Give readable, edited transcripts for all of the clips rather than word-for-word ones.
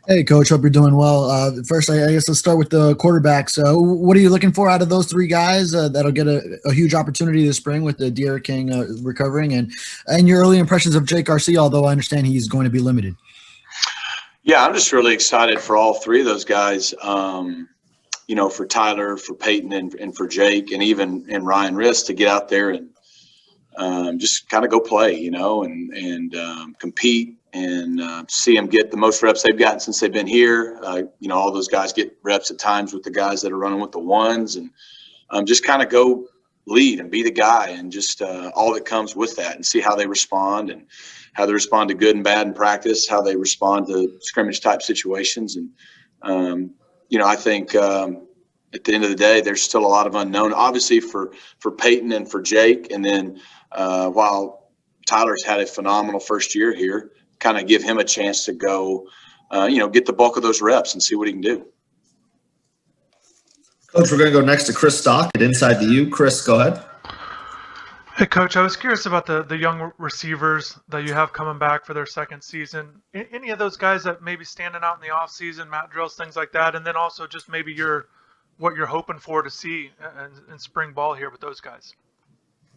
Hey, Coach. Hope you're doing well. First, I guess let's start with the quarterbacks. What are you looking for out of those three guys that'll get a huge opportunity this spring with the De'Ara King recovering, and your early impressions of Jake Garcia, although I understand he's going to be limited? Yeah, I'm just really excited for all three of those guys. For Tyler, for Peyton, and for Jake, and Ryan Riss to get out there and just kind of go play, and compete and see them get the most reps they've gotten since they've been here. All those guys get reps at times with the guys that are running with the ones, and just kind of go lead and be the guy, and just all that comes with that, and see how they respond, and how they respond to good and bad in practice, how they respond to scrimmage type situations. And, I think at the end of the day, there's still a lot of unknown, obviously for Peyton and for Jake. And then while Tyler's had a phenomenal first year here, kind of give him a chance to go, get the bulk of those reps and see what he can do. Coach, we're going to go next to Chris Stock at InsideTheU. Chris, go ahead. Hey, Coach, I was curious about the young receivers that you have coming back for their second season. Any of those guys that maybe standing out in the offseason, mat drills, things like that, and then also just maybe what you're hoping for to see in spring ball here with those guys?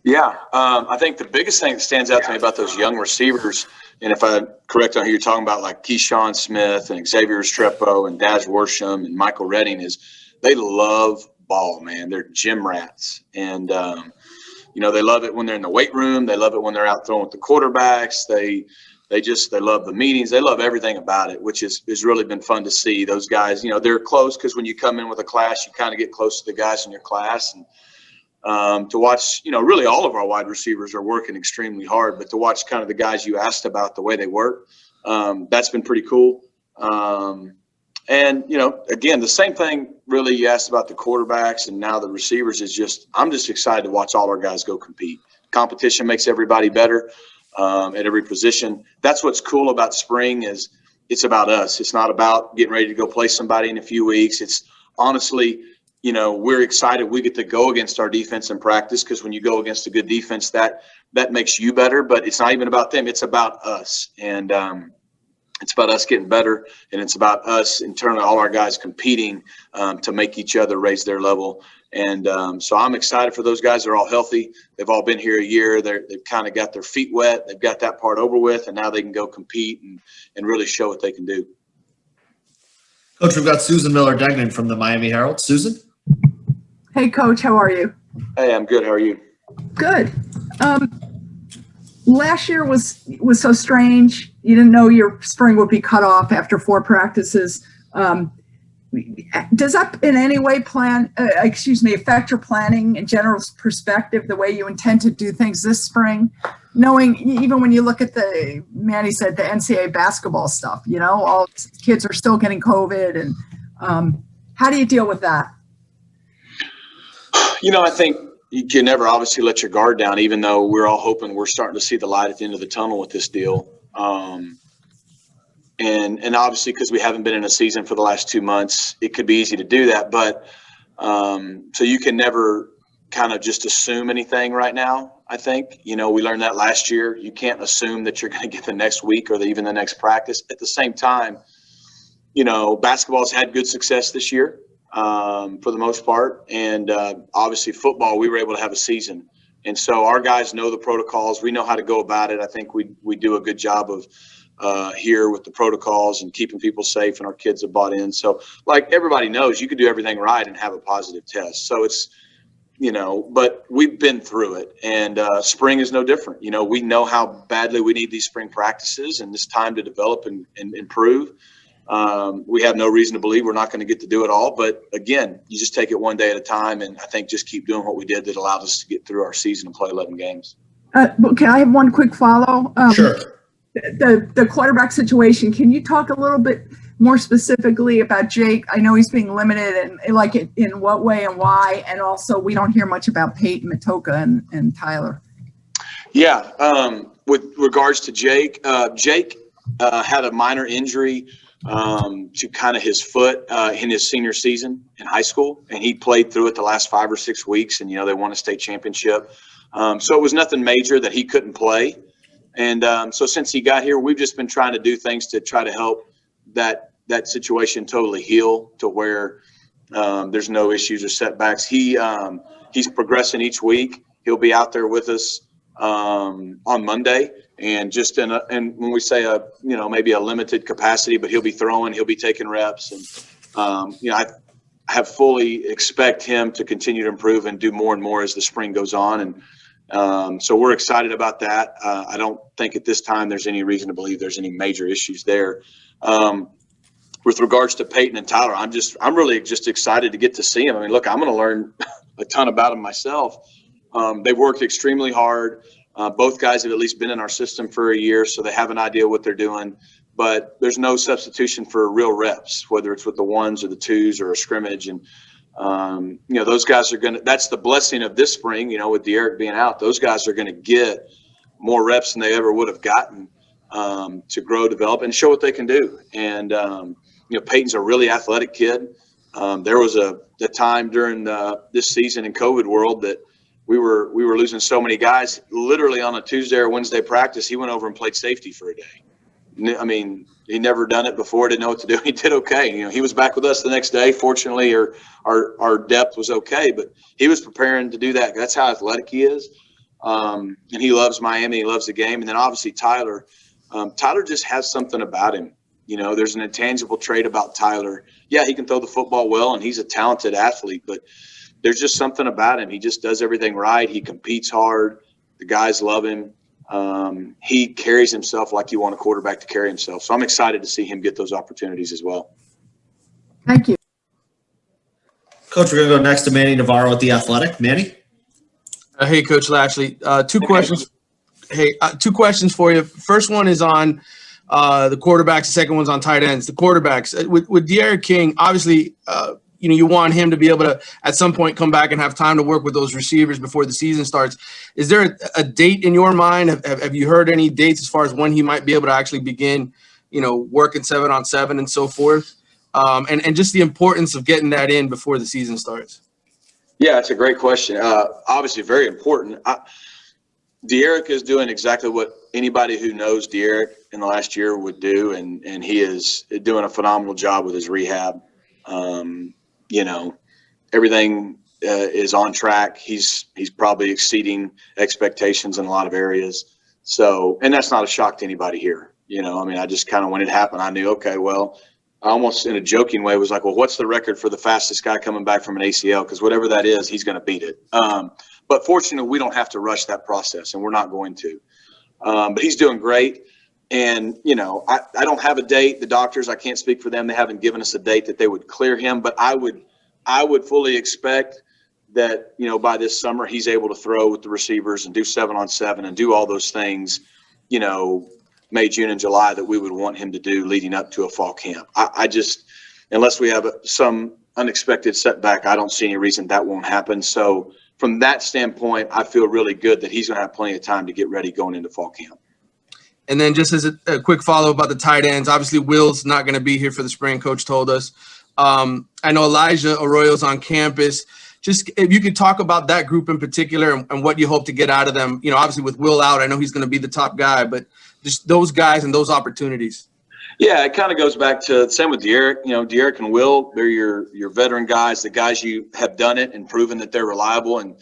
Yeah, I think the biggest thing that stands out to me about those young receivers, and if I'm correct on who you're talking about, like Keyshawn Smith and Xavier Restrepo and Daz Worsham and Michael Redding, is they love ball, man. They're gym rats. And, they love it when they're in the weight room. They love it when they're out throwing with the quarterbacks. They love the meetings. They love everything about it, which is really been fun to see. Those guys, they're close, because when you come in with a class, you kind of get close to the guys in your class. And to watch, really all of our wide receivers are working extremely hard, but to watch kind of the guys you asked about, the way they work, that's been pretty cool. And, again, the same thing really you asked about the quarterbacks and now the receivers is I'm just excited to watch all our guys go compete. Competition makes everybody better at every position. That's what's cool about spring, is it's about us. It's not about getting ready to go play somebody in a few weeks. It's honestly, we're excited we get to go against our defense in practice, because when you go against a good defense, that makes you better. But it's not even about them. It's about us. And it's about us getting better, and it's about us internally, all our guys competing to make each other raise their level. And so I'm excited for those guys. They're all healthy. They've all been here a year. They've kind of got their feet wet. They've got that part over with, and now they can go compete and really show what they can do. Coach, we've got Susan Miller-Degnan from the Miami Herald. Susan? Hey, Coach. How are you? Hey, I'm good. How are you? Good. Last year was so strange. You didn't know your spring would be cut off after 4 practices. Does that in any way affect your planning and general perspective, the way you intend to do things this spring? Knowing, even when you look at Manny said the NCAA basketball stuff, all kids are still getting COVID. And how do you deal with that? I think you can never obviously let your guard down, even though we're all hoping we're starting to see the light at the end of the tunnel with this deal. And obviously, because we haven't been in a season for the last 2 months, it could be easy to do that. But so you can never kind of just assume anything right now, I think. We learned that last year. You can't assume that you're going to get the next week or even the next practice. At the same time, basketball's had good success this year for the most part. And obviously football, we were able to have a season. And so our guys know the protocols. We know how to go about it. I think we do a good job of here with the protocols and keeping people safe, and our kids have bought in. So like everybody knows, you can do everything right and have a positive test. So it's, but we've been through it, and spring is no different. We know how badly we need these spring practices and this time to develop and improve. We have no reason to believe we're not going to get to do it all. But again, you just take it one day at a time, and I think just keep doing what we did that allowed us to get through our season and play 11 games. Can I have one quick follow? Sure. The quarterback situation, can you talk a little bit more specifically about Jake? I know he's being limited, and like in what way and why, and also we don't hear much about Peyton Matocha and Tyler. Yeah, with regards to Jake, Jake had a minor injury to kind of his foot in his senior season in high school, and he played through it the last 5 or 6 weeks, and they won a state championship. So it was nothing major that he couldn't play. And so since he got here, we've just been trying to do things to try to help that that situation totally heal to where there's no issues or setbacks. He's progressing each week. He'll be out there with us on Monday, and just and when we say maybe a limited capacity, but he'll be throwing, he'll be taking reps, and I have fully expect him to continue to improve and do more and more as the spring goes on, and so we're excited about that. I don't think at this time there's any reason to believe there's any major issues there. With regards to Peyton and Tyler, I'm really just excited to get to see him. I mean, look, I'm going to learn a ton about them myself. They've worked extremely hard. Both guys have at least been in our system for a year, so they have an idea what they're doing. But there's no substitution for real reps, whether it's with the ones or the twos or a scrimmage. And, those guys are going to – that's the blessing of this spring, with De'Eric being out. Those guys are going to get more reps than they ever would have gotten to grow, develop, and show what they can do. And, Peyton's a really athletic kid. There was a time during this season in COVID world that we were losing so many guys. Literally on a Tuesday or Wednesday practice, he went over and played safety for a day. I mean, he never done it before, didn't know what to do. He did okay. He was back with us the next day. Fortunately, our depth was okay, but he was preparing to do that. That's how athletic he is. And he loves Miami. He loves the game. And then obviously Tyler just has something about him. There's an intangible trait about Tyler. Yeah, he can throw the football well, and he's a talented athlete, but there's just something about him. He just does everything right. He competes hard. The guys love him. He carries himself like you want a quarterback to carry himself. So I'm excited to see him get those opportunities as well. Thank you. Coach, we're going to go next to Manny Navarro at The Athletic. Manny? Hey, Coach Lashlee. Two questions. Hey, 2 questions for you. First one is on the quarterbacks. The second one's on tight ends. The quarterbacks. With De'Eric King, obviously, you want him to be able to, at some point, come back and have time to work with those receivers before the season starts. Is there a date in your mind? Have you heard any dates as far as when he might be able to actually begin, working 7-on-7 and so forth? And just the importance of getting that in before the season starts. Yeah, it's a great question. Obviously, very important. De'Eric is doing exactly what anybody who knows De'Eric in the last year would do, and he is doing a phenomenal job with his rehab. Everything is on track. He's probably exceeding expectations in a lot of areas. So, and that's not a shock to anybody here. I just kind of, when it happened, I knew, okay, well, I almost in a joking way was like, well, what's the record for the fastest guy coming back from an ACL? Because whatever that is, he's going to beat it. But fortunately, we don't have to rush that process, and we're not going to. But he's doing great. And, I don't have a date. The doctors, I can't speak for them. They haven't given us a date that they would clear him. But I would fully expect that, by this summer, he's able to throw with the receivers and do 7-on-7 and do all those things, May, June, and July that we would want him to do leading up to a fall camp. I just, unless we have some unexpected setback, I don't see any reason that won't happen. So from that standpoint, I feel really good that he's going to have plenty of time to get ready going into fall camp. And then just as a quick follow-up about the tight ends, obviously Will's not going to be here for the spring, Coach told us. I know Elijah Arroyo's on campus. Just if you could talk about that group in particular and what you hope to get out of them. Obviously with Will out, I know he's going to be the top guy, but just those guys and those opportunities. Yeah, it kind of goes back to same with De'Eric. De'Eric and Will, they're your veteran guys, the guys you have done it and proven that they're reliable. And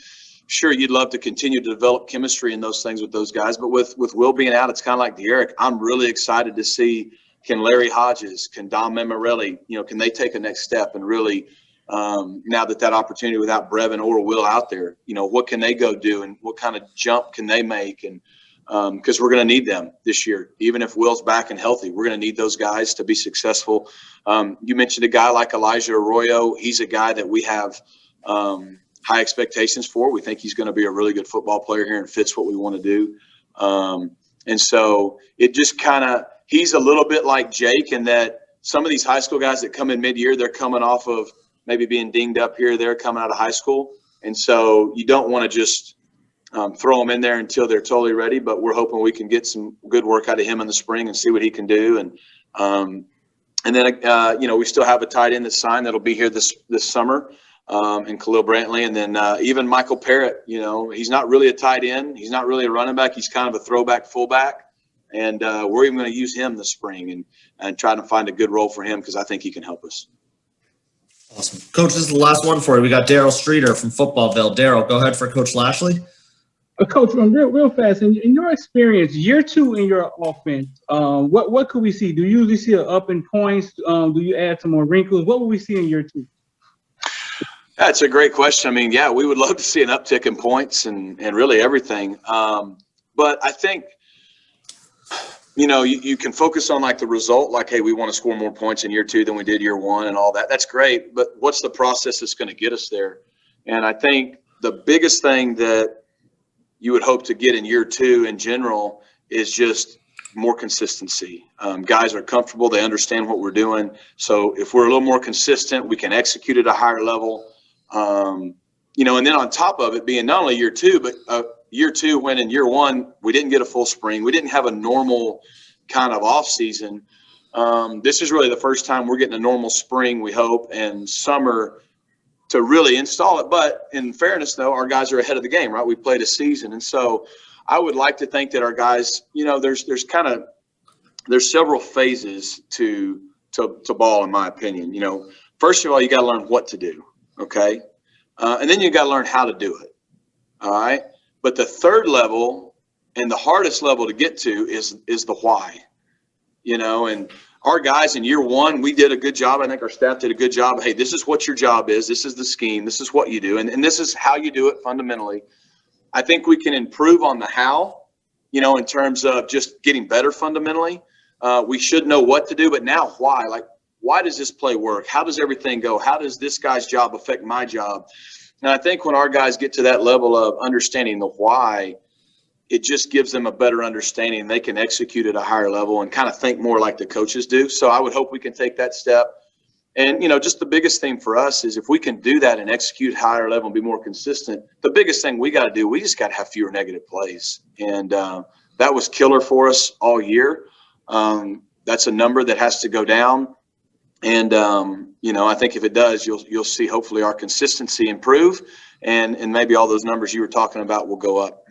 sure, you'd love to continue to develop chemistry and those things with those guys. But with Will being out, it's kind of like De'Eric. I'm really excited to see, can Larry Hodges, can Dom Memorelli, can they take a next step and really, now that opportunity without Brevin or Will out there, what can they go do and what kind of jump can they make? And because we're going to need them this year. Even if Will's back and healthy, we're going to need those guys to be successful. You mentioned a guy like Elijah Arroyo. He's a guy that we have high expectations for. We think he's going to be a really good football player here and fits what we want to do. And so it just kind of – he's a little bit like Jake in that some of these high school guys that come in mid-year, they're coming off of maybe being dinged up here or there coming out of high school. And so you don't want to just – throw them in there until they're totally ready, but we're hoping we can get some good work out of him in the spring and see what he can do. And then we still have a tight end that's signed that'll be here this summer, and Khalil Brantley. And then even Michael Parrott, he's not really a tight end. He's not really a running back. He's kind of a throwback fullback. And we're even going to use him this spring and try to find a good role for him because I think he can help us. Awesome. Coach, this is the last one for you. We got Daryl Streeter from Footballville. Daryl, go ahead for Coach Lashlee. Coach, real fast, in your experience, year 2 in your offense, what could we see? Do you usually see an up in points? Do you add some more wrinkles? What will we see in year 2? That's a great question. I mean, yeah, we would love to see an uptick in points and really everything. But I think, you can focus on like the result, like, hey, we want to score more points in year 2 than we did year 1 and all that. That's great. But what's the process that's going to get us there? And I think the biggest thing that you would hope to get in year 2 in general is just more consistency. Guys are comfortable. They understand what we're doing. So if we're a little more consistent, we can execute at a higher level. And then on top of it being not only year 2, but year 2 when in year 1, we didn't get a full spring. We didn't have a normal kind of off season. This is really the first time we're getting a normal spring, we hope, and summer to really install it. But in fairness, though, our guys are ahead of the game, right? We played a season. And so I would like to think that our guys, there's several phases to ball, in my opinion. First of all, you got to learn what to do. Okay. And then you got to learn how to do it. All right. But the third level and the hardest level to get to is the why, and our guys in year 1, we did a good job. I think our staff did a good job. Hey, this is what your job is. This is the scheme. This is what you do. And this is how you do it fundamentally. I think we can improve on the how, in terms of just getting better fundamentally. We should know what to do, but now why? Like, why does this play work? How does everything go? How does this guy's job affect my job? And I think when our guys get to that level of understanding the why, it just gives them a better understanding. They can execute at a higher level and kind of think more like the coaches do. So I would hope we can take that step. And, just the biggest thing for us is if we can do that and execute higher level and be more consistent, the biggest thing we got to do, we just got to have fewer negative plays. And that was killer for us all year. That's a number that has to go down. And, I think if it does, you'll see hopefully our consistency improve and maybe all those numbers you were talking about will go up.